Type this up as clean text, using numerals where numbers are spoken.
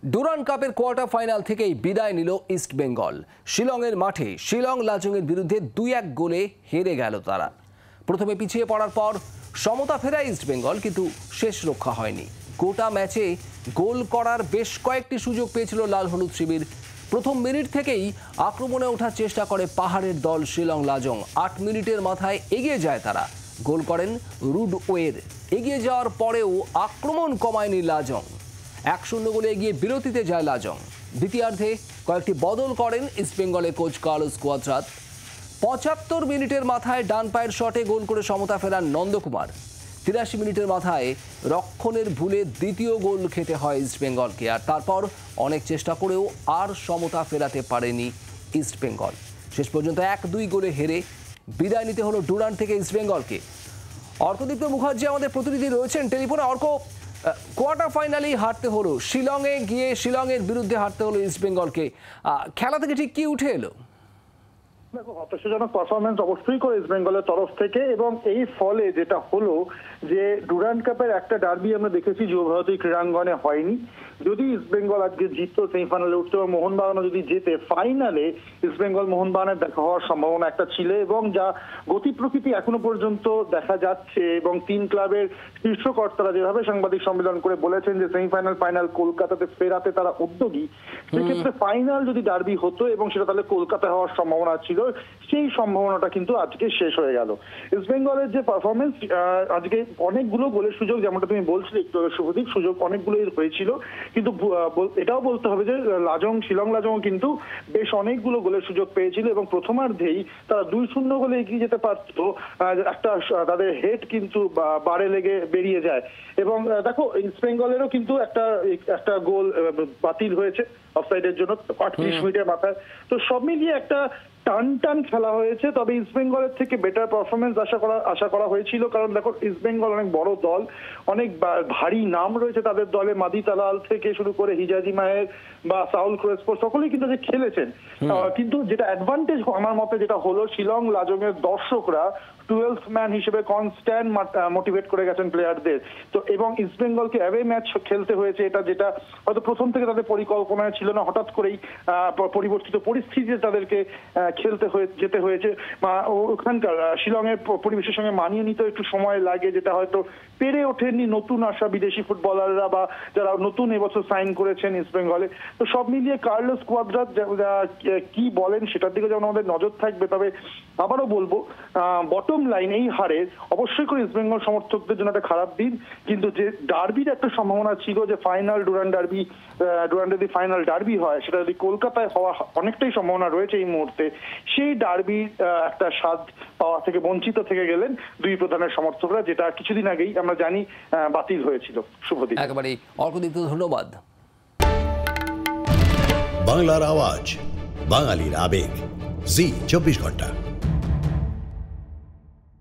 Durand কাপের quarter final থেকেই বিদায় নিল ইস্ট বেঙ্গল। শিলংয়ের মাঠে শিলং লাজংয়ের বিরুদ্ধে 2-1 গোলে হেরে গেল তারা। প্রথমে পিছিয়ে পড়ার পর সমতা ফেরায় ইস্ট বেঙ্গল, কিন্তু শেষ রক্ষা হয়নি। গোটা ম্যাচে গোল করার বেশ কয়েকটি সুযোগ পেয়েছিল লাল হলুদ শিবির। প্রথম মিনিট থেকেই আক্রমণে ওঠার চেষ্টা করে পাহাড়ের দল শিলং লাজং। 8 মিনিটের মাথায় এগিয়ে যায় তারা। গোল করেন রুডওয়ের। এগিয়ে যাওয়ার পরেও আক্রমণ কমায়নি লাজং। 1-0 গোলে এগিয়ে বিরতিতে যায় লাজং। দ্বিতীয়ার্ধে কয়েকটি বদল করেন ইস্টবেঙ্গলের কোচ কার্লোস কোয়াদ্রাত। 75 মিনিটের মাথায় ডান পায়ের শটে গোল করে সমতা ফেরান নন্দকুমার। 83 মিনিটের মাথায় রক্ষণের ভুলে দ্বিতীয় গোল খেতে হয় ইস্টবেঙ্গলকে। আর তারপর অনেক চেষ্টা করেও আর সমতা ফেরাতে পারেনি ইস্টবেঙ্গল। শেষ পর্যন্ত 1-2 গোলে হেরে বিদায় নিতে হলো ডুরান্ড থেকে ইস্টবেঙ্গলকে। অর্কদীপ্ত মুখার্জি আমাদের প্রতিনিধি রয়েছেন টেলিফোনে। অর্ক, কোয়ার্টার ফাইনালেই হারতে হলো, শিলংয়ে গিয়ে শিলংয়ের বিরুদ্ধে হারতে হলো ইস্টবেঙ্গলকে। খেলা থেকে ঠিক কি উঠে এলো? দেখো, হতাশাজনক পারফরমেন্স অবশ্যই করে ইস্ট বেঙ্গলের তরফ থেকে, এবং এই ফলে যেটা হলো যে ডুরান্ড কাপের একটা ডার্বি আমরা দেখেছি যুব ভারতী ক্রীড়াঙ্গনে হয়নি। যদি ইস্ট বেঙ্গল আজকে জিততো, সেমিফাইনালে উঠতো, এবং মোহনবাগানও যদি জেতে, ফাইনালে ইস্ট বেঙ্গল মোহনবাগানের দেখা হওয়ার সম্ভাবনা একটা ছিল। এবং যা গতি প্রকৃতি এখনো পর্যন্ত দেখা যাচ্ছে, এবং 3 ক্লাবের শীর্ষকর্তারা যেভাবে সাংবাদিক সম্মেলন করে বলেছেন যে সেমিফাইনাল ফাইনাল কলকাতাতে ফেরাতে তারা উদ্যোগী, সেক্ষেত্রে ফাইনাল যদি ডার্বি হতো এবং সেটা তাহলে কলকাতায় হওয়ার সম্ভাবনা ছিল, সেই সম্ভাবনাটা কিন্তু আজকে শেষ হয়ে গেল। ইস্ট বেঙ্গলের যে পারফরমেন্স, আজকে অনেকগুলো গোলের সুযোগ, যেমনটা তুমি বলছিলে একটু শুভদীপ, সুযোগ অনেকগুলোই হয়েছিল, কিন্তু এটাও বলতে হবে যে শিলং লাজং কিন্তু বেশ অনেকগুলো গোলের সুযোগ পেয়েছিল, এবং প্রথমার্ধেই তারা 2-0 গোলে এগিয়ে যেতে পারতো। একটা তাদের হেড কিন্তু বারে লেগে বেরিয়ে যায়। এবং দেখো, ইস্ট বেঙ্গলেরও কিন্তু একটা গোল বাতিল হয়েছে অফসাইডের জন্য 38 মিনিটের মাথায়। তো সব মিলিয়ে একটা টান খেলা হয়েছে। তবে ইস্ট বেঙ্গলের থেকে বেটার পারফরমেন্স আশা করা হয়েছিল, কারণ দেখো ইস্ট বেঙ্গল অনেক বড় দল, অনেক ভারী নাম রয়েছে তাদের দলে। মাদি তালাল থেকে শুরু করে হিজাজি মাহের বা সাউল ক্রেসপো সকলেই কিন্তু যে খেলেছেন। কিন্তু যেটা অ্যাডভান্টেজ আমার মতে যেটা হলো, শিলং লাজং এর দর্শকরা 12th ম্যান হিসেবে কনস্ট্যান্ট মোটিভেট করে গেছেন প্লেয়ারদের। তো এবং ইস্ট বেঙ্গলকে অ্যাওয়ে ম্যাচ খেলতে হয়েছে, যেটা হয়তো প্রথম থেকে তাদের পরিকল্পনায় ছিল না। হঠাৎ করেই পরিবর্তিত পরিস্থিতিতে তাদেরকে যেতে হয়েছে। ওখানকার শিলংয়ের পরিবেশের সঙ্গে মানিয়ে নিতে একটু সময় লাগে, যেটা হয়তো পেরে ওঠেননি নতুন আসা বিদেশি ফুটবলাররা বা যারা নতুন এবছর সাইন করেছেন ইস্ট বেঙ্গলে। তো সব মিলিয়ে কার্লোস কোয়াদ্রাত কি বলেন সেটার দিকে যেমন আমাদের নজর থাকবে। তবে আবারও বলবো, বটম লাইন এই হারে অবশ্যই করে ইস্ট বেঙ্গল সমর্থকদের জন্য একটা খারাপ দিন। কিন্তু যে ডার্বির একটা সম্ভাবনা ছিল, যে ফাইনাল ডুরান্ড যদি ফাইনাল ডার্বি হয়, সেটা যদি কলকাতায় হওয়া অনেকটাই সম্ভাবনা রয়েছে এই মুহূর্তে, সেই ডার্বি একটা স্বাদ পাওয়া থেকে বঞ্চিত থেকে গেলেন দুই প্রধানের সমর্থকরা, যেটা কিছুদিন আগেই আমরা জানি বাতিল হয়েছিল। শুভদীপ। একেবারেই অর্কদীপ্ত, ধন্যবাদ। বাংলার আওয়াজ, বাঙালির আবেগ, জি 24 ঘন্টা।